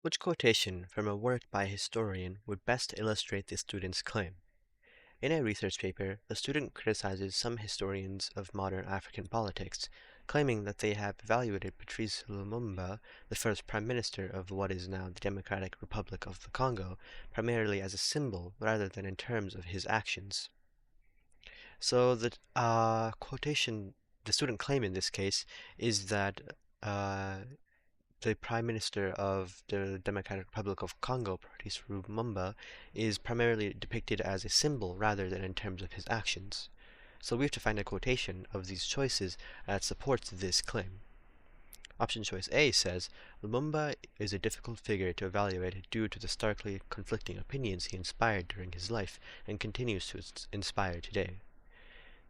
Which quotation from a work by a historian would best illustrate the student's claim? In a research paper, the student criticizes some historians of modern African politics, claiming that they have evaluated Patrice Lumumba, the first prime minister of what is now the Democratic Republic of the Congo, primarily as a symbol rather than in terms of his actions. So the student claim in this case is that uh, the Prime Minister of the Democratic Republic of Congo, Patrice Lumumba, is primarily depicted as a symbol rather than in terms of his actions. So we have to find a quotation of these choices that supports this claim. Option choice A says, Lumumba is a difficult figure to evaluate due to the starkly conflicting opinions he inspired during his life and continues to inspire today.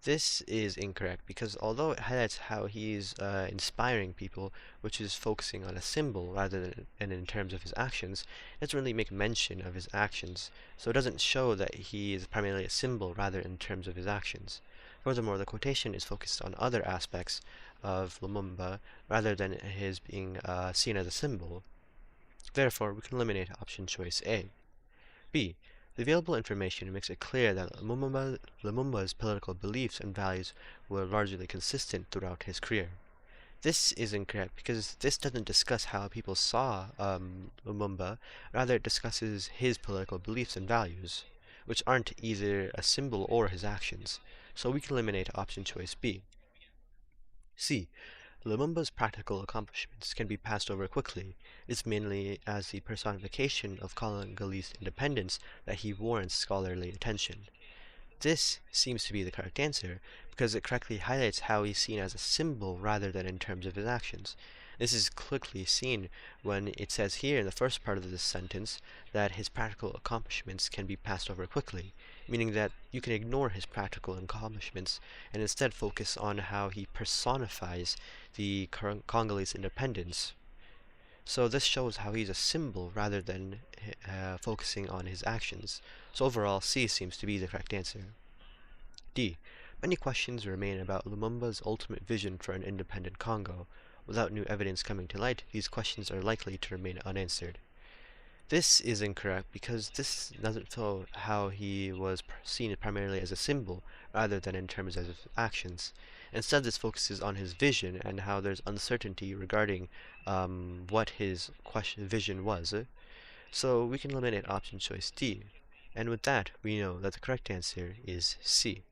This is incorrect because although it highlights how he's inspiring people, which is focusing on a symbol rather than in terms of his actions, it doesn't really make mention of his actions, so it doesn't show that he is primarily a symbol rather in terms of his actions. Furthermore, the quotation is focused on other aspects of Lumumba rather than his being seen as a symbol. Therefore, we can eliminate option choice A. B. The available information makes it clear that Lumumba's political beliefs and values were largely consistent throughout his career. This is incorrect because this doesn't discuss how people saw Lumumba, rather it discusses his political beliefs and values, which aren't either a symbol or his actions. So we can eliminate option choice B. C. Lumumba's practical accomplishments can be passed over quickly. It's mainly as the personification of Congolese independence that he warrants scholarly attention. This seems to be the correct answer because it correctly highlights how he's seen as a symbol rather than in terms of his actions. This is clearly seen when it says here in the first part of this sentence that his practical accomplishments can be passed over quickly, meaning that you can ignore his practical accomplishments and instead focus on how he personifies the Congolese independence. So this shows how he's a symbol rather than focusing on his actions. So overall, C seems to be the correct answer. D. Many questions remain about Lumumba's ultimate vision for an independent Congo. Without new evidence coming to light, these questions are likely to remain unanswered. This is incorrect because this doesn't show how he was seen primarily as a symbol rather than in terms of his actions. Instead, this focuses on his vision and how there's uncertainty regarding what his vision was. So we can eliminate option choice D. And with that, we know that the correct answer is C.